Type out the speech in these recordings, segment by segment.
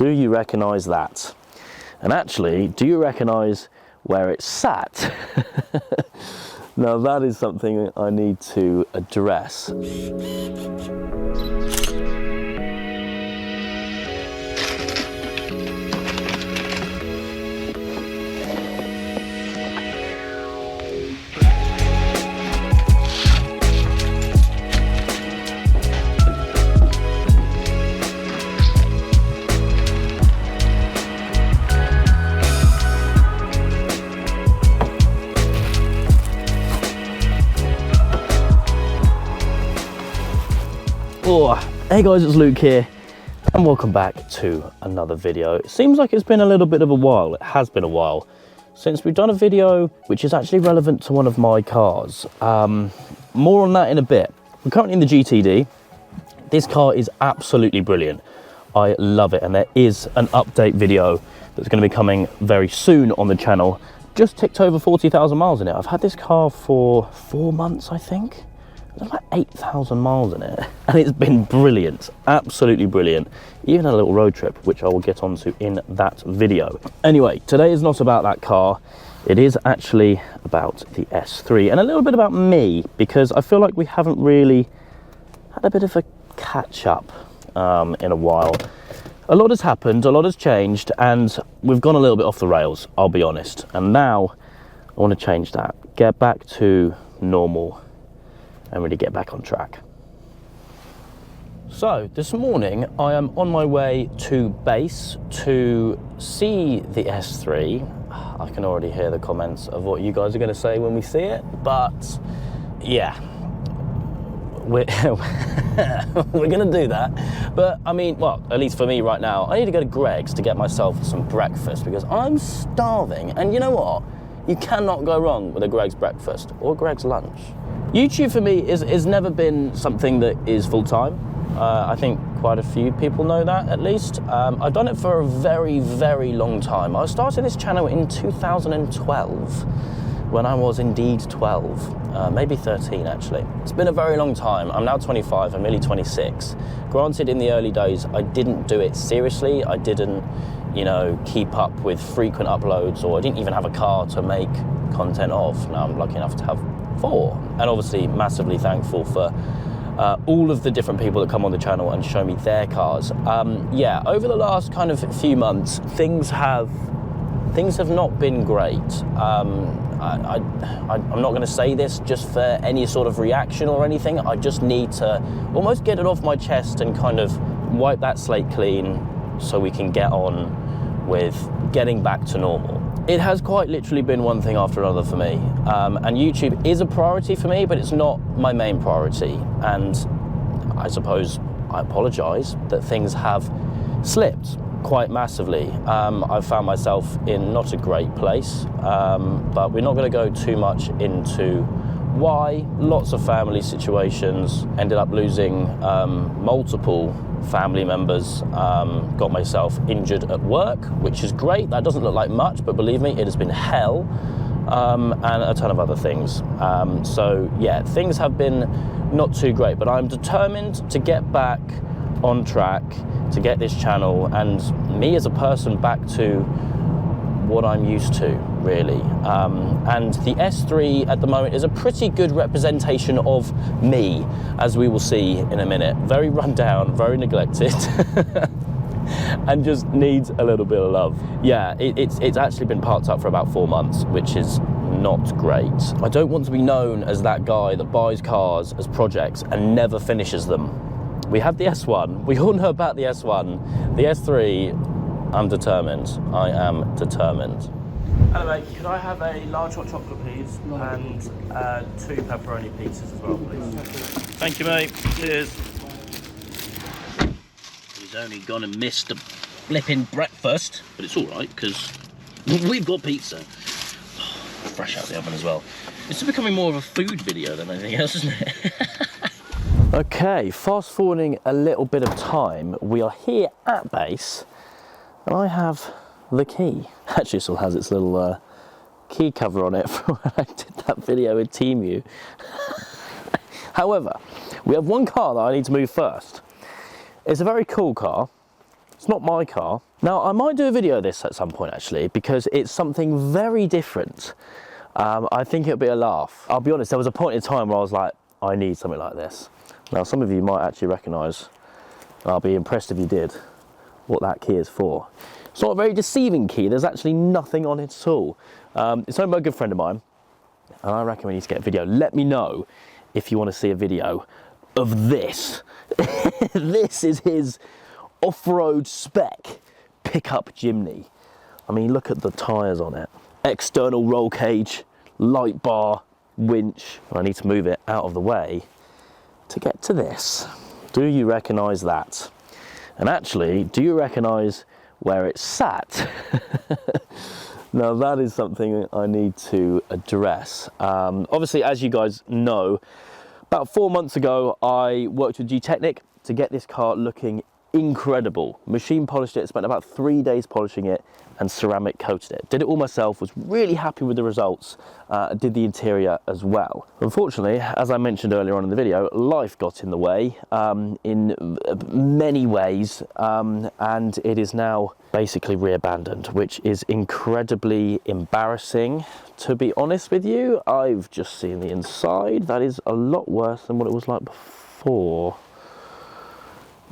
Do you recognise that? And actually, do you recognise where it's sat? Now that is something I need to address. Oh, hey guys, it's Luke here and welcome back to another video. It seems like it's been a little bit of a while, it has been a while, since we've done a video which is actually relevant to one of my cars. More on that in a bit. We're currently in the GTD. This car is absolutely brilliant. I love it, and there is an update video that's going to be coming very soon on the channel. Just ticked over 40,000 miles in it. I've had this car for 4 months, I think. There's like 8,000 miles in it, and it's been brilliant, absolutely brilliant. Even a little road trip, which I will get onto in that video. Anyway, today is not about that car. It is actually about the S3 and a little bit about me, because I feel like we haven't really had a bit of a catch up in a while. A lot has happened, a lot has changed, and we've gone a little bit off the rails, I'll be honest. And now I want to change that, get back to normal and really get back on track. So this morning I am on my way to base to see the S3. I can already hear the comments of what you guys are going to say when we see it, but yeah, we're going to do that. But I mean, well, at least for me right now, I need to go to Greg's to get myself some breakfast because I'm starving. And you know what? You cannot go wrong with a Greg's breakfast or Greg's lunch. YouTube for me is never been something that is full-time. I think quite a few people know that, at least. I've done it for a very, very long time. I started this channel in 2012, when I was indeed 12, maybe 13 actually. It's been a very long time. I'm now 25, I'm nearly 26. Granted, in the early days, I didn't do it seriously. I didn't, you know, keep up with frequent uploads, or I didn't even have a car to make content of. Now I'm lucky enough to have 4, and obviously massively thankful for all of the different people that come on the channel and show me their cars. Yeah, over the last kind of few months, things have not been great. I'm not going to say this just for any sort of reaction or anything. I just need to almost get it off my chest and kind of wipe that slate clean so we can get on with getting back to normal. It has quite literally been one thing after another for me, and YouTube is a priority for me, but it's not my main priority. And I suppose I apologise that things have slipped quite massively. I've found myself in not a great place, but we're not going to go too much into why. Lots of family situations, ended up losing multiple family members, got myself injured at work, which is great. That doesn't look like much, but believe me, it has been hell, and a ton of other things. So yeah, things have been not too great, but I'm determined to get back on track, to get this channel and me as a person back to what I'm used to, really. And the S3 at the moment is a pretty good representation of me, as we will see in a minute. Very run down, very neglected, and just needs a little bit of love. Yeah, it's actually been parked up for about 4 months, which is not great. I don't want to be known as that guy that buys cars as projects and never finishes them. We have the S1, we all know about the S1. The S3, I'm determined. I am determined. Hello mate, could I have a large hot chocolate please, and 2 pepperoni pizzas as well please? Thank you mate, cheers. He's only gone and missed the flipping breakfast, but it's alright because we've got pizza. Fresh out the oven as well. It's becoming more of a food video than anything else, isn't it? Okay, fast forwarding a little bit of time, we are here at base and I have the key. Actually, it still has its little key cover on it from when I did that video with Temu. However, we have one car that I need to move first. It's a very cool car. It's not my car. Now, I might do a video of this at some point, actually, because it's something very different. I think it'll be a laugh. I'll be honest, there was a point in time where I was like, I need something like this. Now, some of you might actually recognise, I'll be impressed if you did, what that key is for. It's not a very deceiving key. There's actually nothing on it at all. It's owned by a good friend of mine, and I reckon we need to get a video. Let me know if you want to see a video of this. This is his off-road spec pickup Jimny. I mean, look at the tyres on it. External roll cage, light bar, winch. I need to move it out of the way to get to this. Do you recognise that? And actually, do you recognise where it's sat? Now that is something I need to address. Obviously, as you guys know, about 4 months ago, I worked with G-Technic to get this car looking incredible. Machine polished it, spent about 3 days polishing it and ceramic coated it. Did it all myself, was really happy with the results, did the interior as well. Unfortunately, as I mentioned earlier on in the video, life got in the way in many ways, and it is now basically re-abandoned, which is incredibly embarrassing. To be honest with you, I've just seen the inside. That is a lot worse than what it was like before.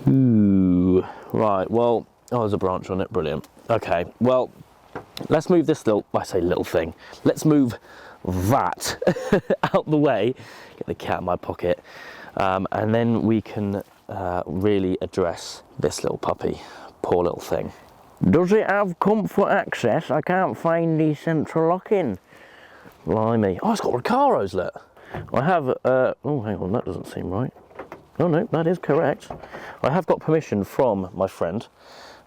Ooh, right, well, oh, there's a branch on it, brilliant. Okay, well, let's move this little, I say little thing, let's move that out the way, get the cat in my pocket, and then we can really address this little puppy, poor little thing. Does it have comfort access? I can't find the central locking. Blimey. Oh, it's got Recaro's lit. I have, oh, hang on, that doesn't seem right. Oh no, that is correct. I have got permission from my friend,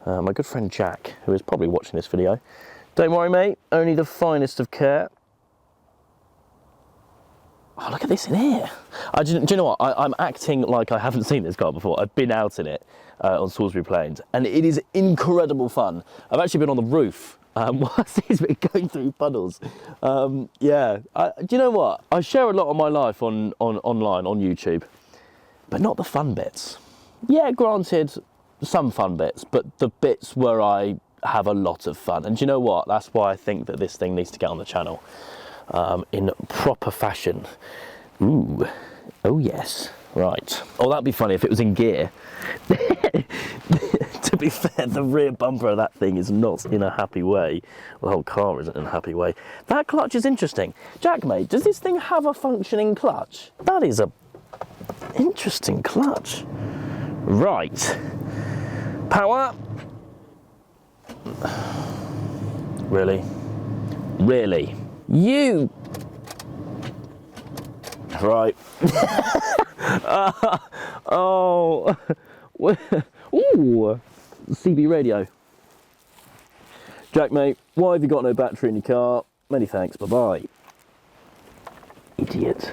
my good friend Jack, who is probably watching this video. Don't worry, mate, only the finest of care. Oh, look at this in here. Do you know what? I'm acting like I haven't seen this car before. I've been out in it on Salisbury Plains, and it is incredible fun. I've actually been on the roof whilst he's been going through puddles. Yeah, do you know what? I share a lot of my life online, on YouTube, but not the fun bits. Yeah, granted, some fun bits, but the bits where I have a lot of fun. And do you know what? That's why I think that this thing needs to get on the channel in proper fashion. Ooh, oh yes, right. Oh, that'd be funny if it was in gear. To be fair, the rear bumper of that thing is not in a happy way. The whole car isn't in a happy way. That clutch is interesting. Jack, mate, does this thing have a functioning clutch? That is a interesting clutch. Right. Power. Really? Really? You. Right. Oh. Ooh. CB radio. Jack, mate, why have you got no battery in your car? Many thanks. Bye-bye. Idiot.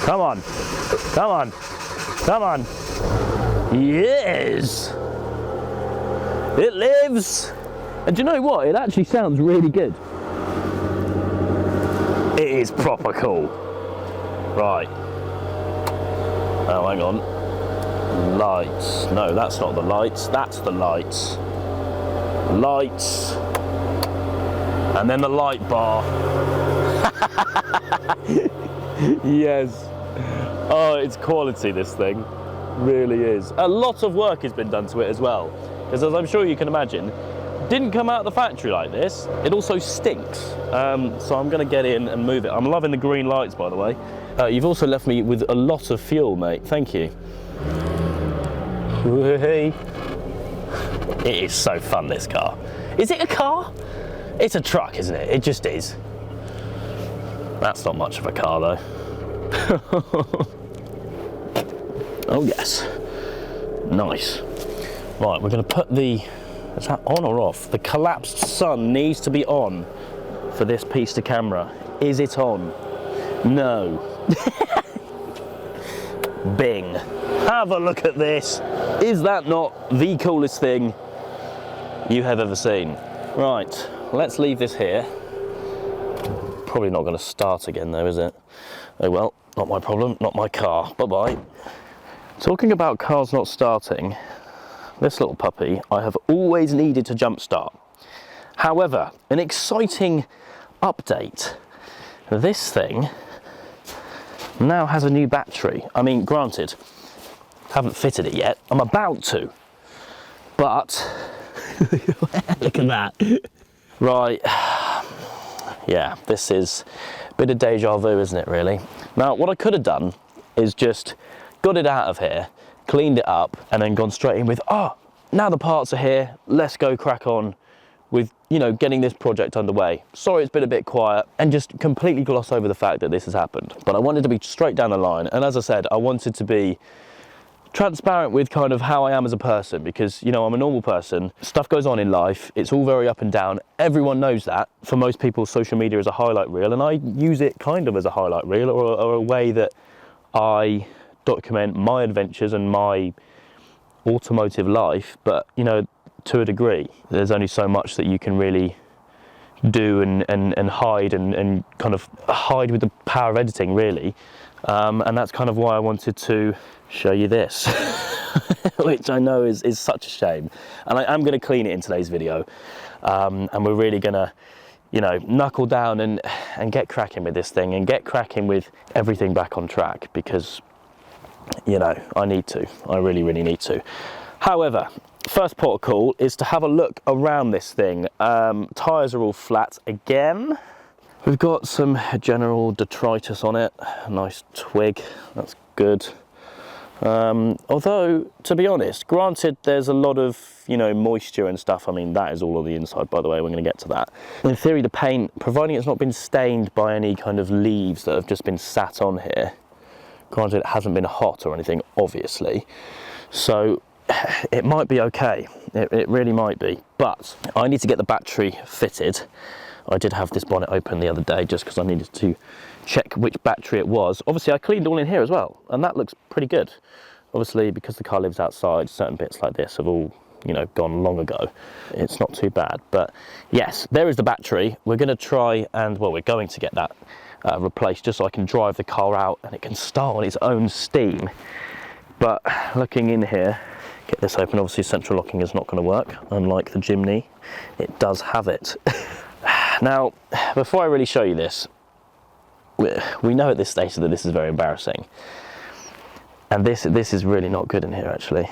Come on. Come on. Come on. Yes. It lives. And do you know what? It actually sounds really good. It is proper cool. Right. Oh, hang on. Lights. No, that's not the lights. That's the lights. Lights. And then the light bar. Yes. Oh, it's quality, this thing. Really is. A lot of work has been done to it as well. Because as I'm sure you can imagine, didn't come out of the factory like this. It also stinks. So I'm going to get in and move it. I'm loving the green lights, by the way. You've also left me with a lot of fuel, mate. Thank you. Hey. It is so fun, this car. Is it a car? It's a truck, isn't it? It just is. That's not much of a car, though. Oh, yes. Nice. Right, we're going to put the... Is that on or off? The collapsed sun needs to be on for this piece to camera. Is it on? No. Bing. Have a look at this. Is that not the coolest thing you have ever seen? Right, let's leave this here. Probably not going to start again though, is it? Oh well, not my problem, not my car. Bye-bye. Talking about cars not starting, this little puppy I have always needed to jump start. However, an exciting update. This thing now has a new battery. I mean, granted, haven't fitted it yet. I'm about to, but look at that. Right, yeah, this is a bit of deja vu, isn't it, really? Now, what I could have done is just got it out of here, cleaned it up, and then gone straight in with, now the parts are here, let's go crack on with, you know, getting this project underway. Sorry it's been a bit quiet, and just completely gloss over the fact that this has happened. But I wanted to be straight down the line, and as I said, I wanted to be transparent with kind of how I am as a person, because, you know, I'm a normal person. Stuff goes on in life, it's all very up and down. Everyone knows that. For most people, social media is a highlight reel, and I use it kind of as a highlight reel, or a way that I document my adventures and my automotive life. But, you know, to a degree, there's only so much that you can really do and hide and kind of hide with the power of editing, really. And that's kind of why I wanted to show you this, which I know is such a shame. And I am going to clean it in today's video, and we're really going to, you know, knuckle down and get cracking with this thing, and get cracking with everything back on track, because, you know, I need to. I really, really need to. However, first port of call is to have a look around this thing. Tyres are all flat again. We've got some general detritus on it. A nice twig, that's good. Although, to be honest, granted there's a lot of, you know, moisture and stuff. I mean, that is all on the inside, by the way, we're going to get to that. In theory, the paint, providing it's not been stained by any kind of leaves that have just been sat on here, granted it hasn't been hot or anything, obviously, so it might be okay. It really might be. But I need to get the battery fitted. I did have this bonnet open the other day just because I needed to check which battery it was. Obviously, I cleaned all in here as well, and that looks pretty good. Obviously, because the car lives outside, certain bits like this have all, you know, gone long ago. It's not too bad. But yes, there is the battery. We're going to try and, well, we're going to get that replaced just so I can drive the car out and it can start on its own steam. But looking in here, get this open, obviously central locking is not going to work, unlike the Jimny. It does have it. Now, before I really show you this, we know at this stage that this is very embarrassing. And this is really not good in here, actually.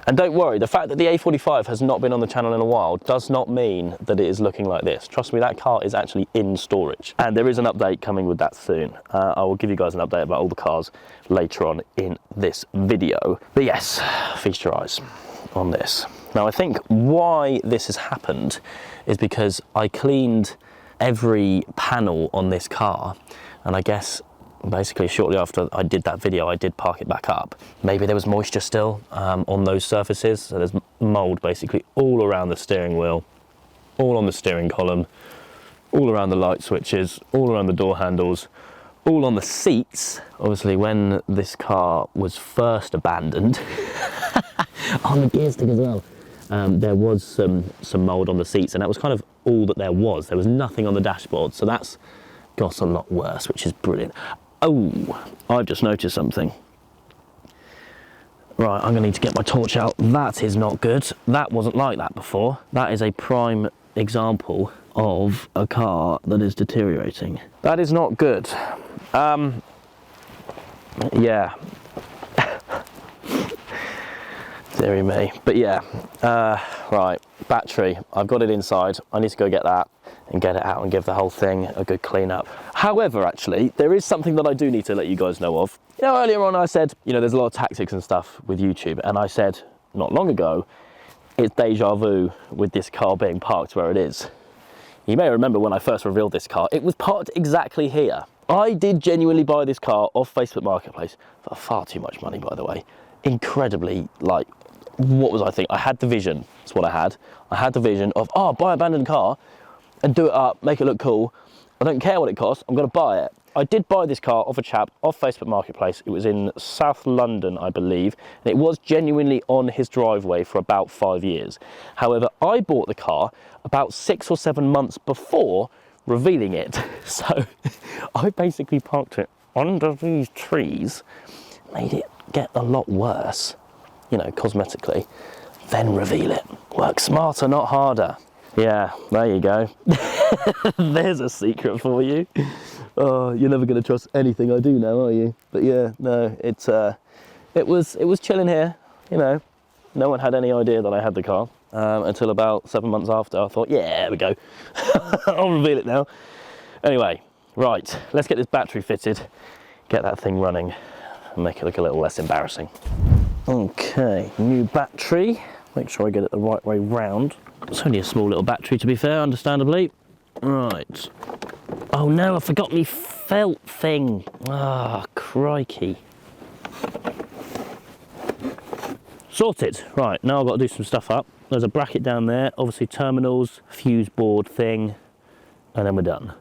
And don't worry, the fact that the A45 has not been on the channel in a while does not mean that it is looking like this. Trust me, that car is actually in storage. And there is an update coming with that soon. I will give you guys an update about all the cars later on in this video. But yes, feast your eyes on this. Now, I think why this has happened is because I cleaned every panel on this car, and I guess basically shortly after I did that video, I did park it back up. Maybe there was moisture still on those surfaces, so there's mold basically all around the steering wheel, all on the steering column, all around the light switches, all around the door handles, all on the seats. Obviously, when this car was first abandoned, on the gear stick as well, there was some mold on the seats, and that was kind of all that there was. There was nothing on the dashboard, so that's got a lot worse, which is brilliant. Oh, I've just noticed something. Right, I'm gonna need to get my torch out. That is not good. That wasn't like that before. That is a prime example of a car that is deteriorating. That is not good. Yeah. Deary me. But yeah, right, battery. I've got it inside. I need to go get that and get it out and give the whole thing a good clean up. However, actually, there is something that I do need to let you guys know of. You know, earlier on I said, you know, there's a lot of tactics and stuff with YouTube, and I said not long ago, it's deja vu with this car being parked where it is. You may remember when I first revealed this car, it was parked exactly here. I did genuinely buy this car off Facebook Marketplace for far too much money, by the way. Incredibly, like, what was I thinking? I had the vision, that's what I had. I had the vision of, oh, buy an abandoned car and do it up, make it look cool. I don't care what it costs, I'm gonna buy it. I did buy this car off a chap off Facebook Marketplace. It was in South London, I believe, and it was genuinely on his driveway for about 5 years. However, I bought the car about 6 or 7 months before revealing it. So I basically parked it under these trees, made it get a lot worse, you know, cosmetically, then reveal it. Work smarter, not harder. Yeah, there you go. There's a secret for you. Oh, you're never going to trust anything I do now, are you? But yeah, no, it was chilling here, you know. No one had any idea that I had the car until about 7 months after. I thought, yeah, there we go. I'll reveal it now. Anyway, right, let's get this battery fitted, get that thing running, and make it look a little less embarrassing. Okay, new battery. Make sure I get it the right way round. It's only a small little battery, to be fair, understandably. Right. Oh no, I forgot me felt thing. Ah, crikey. Sorted. Right, now I've got to do some stuff up. There's a bracket down there, obviously terminals, fuse board thing, and then we're done.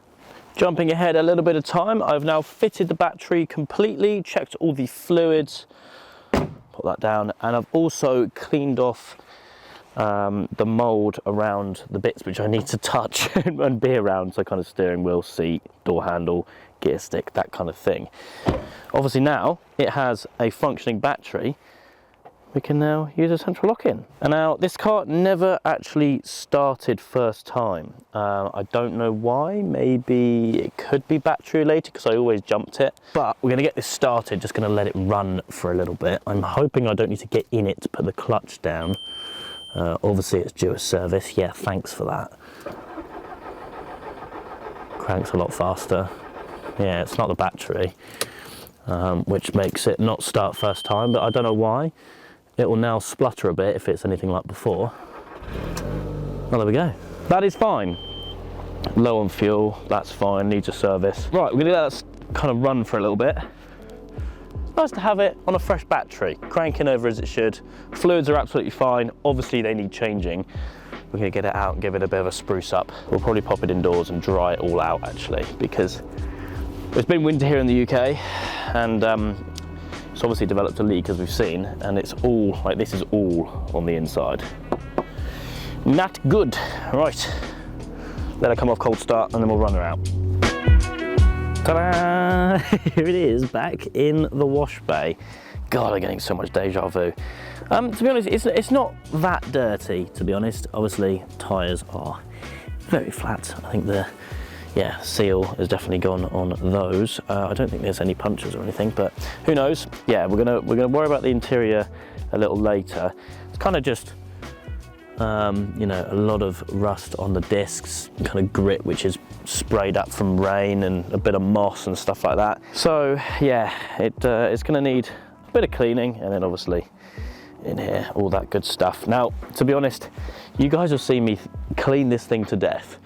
Jumping ahead a little bit of time, I've now fitted the battery completely, checked all the fluids, put that down, and I've also cleaned off the mould around the bits which I need to touch and be around, so kind of steering wheel, seat, door handle, gear stick, that kind of thing. Obviously now it has a functioning battery, we can now use a central lock-in. And now this car never actually started first time. I don't know why, maybe it could be battery related because I always jumped it. But we're gonna get this started, just gonna let it run for a little bit. I'm hoping I don't need to get in it to put the clutch down. Obviously it's due a service, yeah, thanks for that. Cranks a lot faster. Yeah, it's not the battery, which makes it not start first time, but I don't know why. It will now splutter a bit if it's anything like before. Well, there we go. That is fine. Low on fuel, that's fine, needs a service. Right, we're gonna let that kind of run for a little bit. Nice to have it on a fresh battery, cranking over as it should. Fluids are absolutely fine, obviously they need changing. We're gonna get it out and give it a bit of a spruce up. We'll probably pop it indoors and dry it all out actually, because it's been winter here in the UK, and it's obviously developed a leak as we've seen, and it's all, like this is all on the inside. Not good. Right, let her come off cold start and then we'll run her out. Ta-da! Here it is, back in the wash bay. God, I'm getting so much deja vu. To be honest, it's not that dirty, to be honest. Obviously, tyres are very flat. I think the seal has definitely gone on those. I don't think there's any punctures or anything, but who knows? Yeah, we're gonna worry about the interior a little later. It's kind of just you know, a lot of rust on the discs, kind of grit which is sprayed up from rain, and a bit of moss and stuff like that. So yeah, it's gonna need a bit of cleaning, and then obviously in here, all that good stuff. Now, to be honest, you guys have seen me clean this thing to death,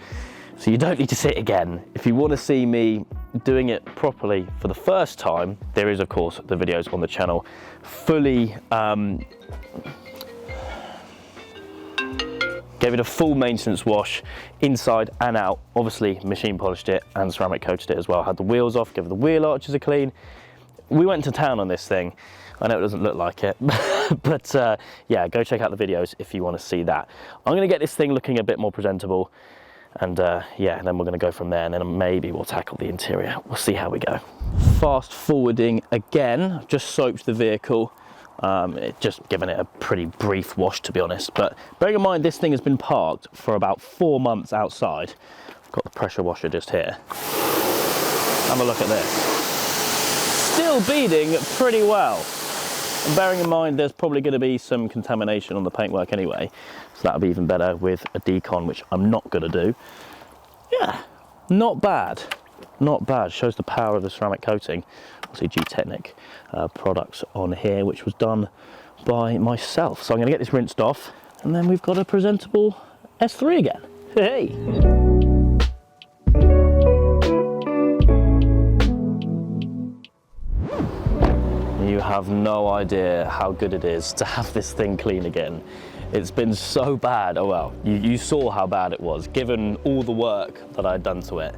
so you don't need to see it again. If you want to see me doing it properly for the first time, there is of course the videos on the channel, fully gave it a full maintenance wash inside and out. Obviously machine polished it and ceramic coated it as well. Had the wheels off, gave the wheel arches a clean. We went to town on this thing. I know it doesn't look like it, but yeah, go check out the videos if you want to see that. I'm going to get this thing looking a bit more presentable, and yeah, and then we're going to go from there, and then maybe we'll tackle the interior. We'll see how we go. Fast forwarding again, just soaked the vehicle. Just given it a pretty brief wash, to be honest, but bearing in mind this thing has been parked for about 4 months outside. I've got the pressure washer just here. Have a look at this. Still beading pretty well. And bearing in mind there's probably going to be some contamination on the paintwork anyway, so that'll be even better with a decon, which I'm not going to do. Yeah, not bad. Not bad. Shows the power of the ceramic coating. Obviously G-Technic products on here, which was done by myself. So I'm going to get this rinsed off, and then we've got a presentable S3 again. Hey! You have no idea how good it is to have this thing clean again. It's been so bad. Oh well, you saw how bad it was, given all the work that I'd done to it.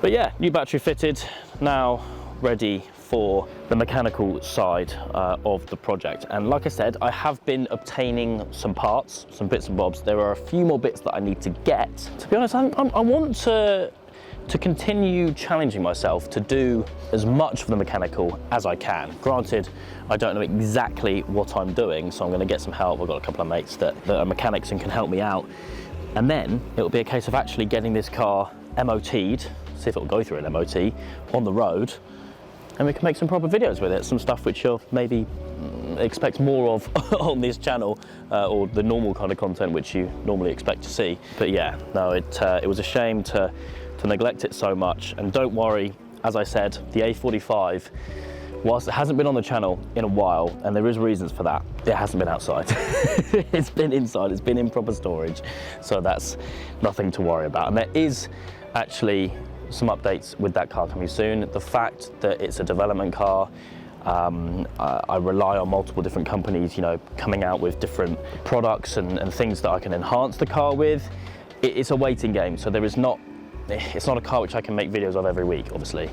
But yeah, new battery fitted, now ready for the mechanical side of the project. And like I said, I have been obtaining some parts, some bits and bobs. There are a few more bits that I need to get. To be honest, I want to to continue challenging myself to do as much of the mechanical as I can. Granted, I don't know exactly what I'm doing, so I'm going to get some help. I've got a couple of mates that are mechanics and can help me out. And then it'll be a case of actually getting this car MOT'd, see if it'll go through an MOT on the road, and we can make some proper videos with it. Some stuff which you'll maybe expect more of on this channel, or the normal kind of content which you normally expect to see. But yeah, no, it was a shame to neglect it so much. And don't worry, as I said, the A45, whilst it hasn't been on the channel in a while, and there is reasons for that, it hasn't been outside. It's been inside, it's been in proper storage, so that's nothing to worry about. And there is actually some updates with that car coming soon. The fact that it's a development car, I rely on multiple different companies, you know, coming out with different products and things that I can enhance the car with. It's a waiting game, so it's not a car which I can make videos of every week, obviously.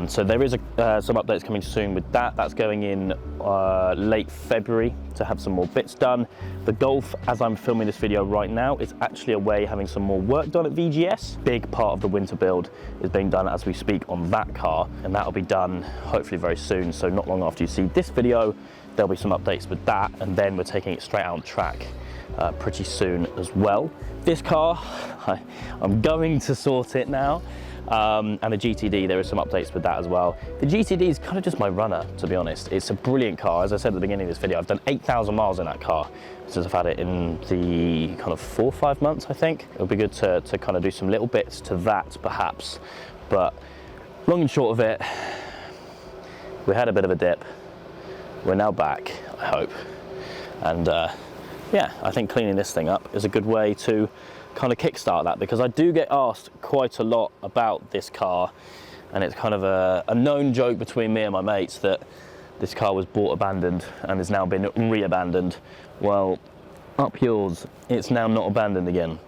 So there is some updates coming soon with that. That's going in late February to have some more bits done. The Golf, as I'm filming this video right now, is actually away having some more work done at VGS. Big part of the winter build is being done as we speak on that car, and that'll be done hopefully very soon. So not long after you see this video, there'll be some updates with that, and then we're taking it straight out on track pretty soon as well. This car, I'm going to sort it now, and the GTD, there are some updates with that as well. The GTD is kind of just my runner, to be honest. It's a brilliant car. As I said at the beginning of this video, I've done 8,000 miles in that car since I've had it in the kind of 4 or 5 months, I think. It'll be good to kind of do some little bits to that, perhaps. But long and short of it, we had a bit of a dip. We're now back, I hope. And yeah, I think cleaning this thing up is a good way to kind of kickstart that, because I do get asked quite a lot about this car, and it's kind of a known joke between me and my mates that this car was bought abandoned and has now been re-abandoned. Well, up yours, it's now not abandoned again.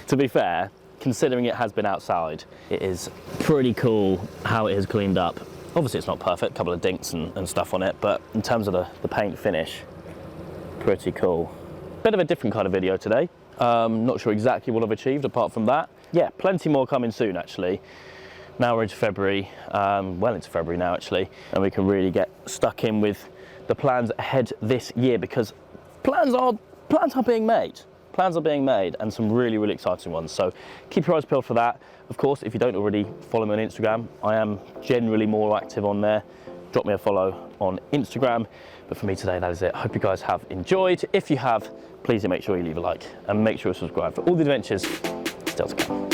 To be fair, considering it has been outside, it is pretty cool how it has cleaned up. Obviously it's not perfect, a couple of dinks and stuff on it, but in terms of the paint finish, pretty cool. Bit of a different kind of video today. Not sure exactly what I've achieved apart from that. Yeah, plenty more coming soon actually. Now we're into February, well into February now actually, and we can really get stuck in with the plans ahead this year, because plans are being made. Plans are being made, and some really, really exciting ones. So keep your eyes peeled for that. Of course, if you don't already follow me on Instagram, I am generally more active on there. Drop me a follow on Instagram. But for me today, that is it. I hope you guys have enjoyed. If you have, please make sure you leave a like and make sure you subscribe for all the adventures still to come.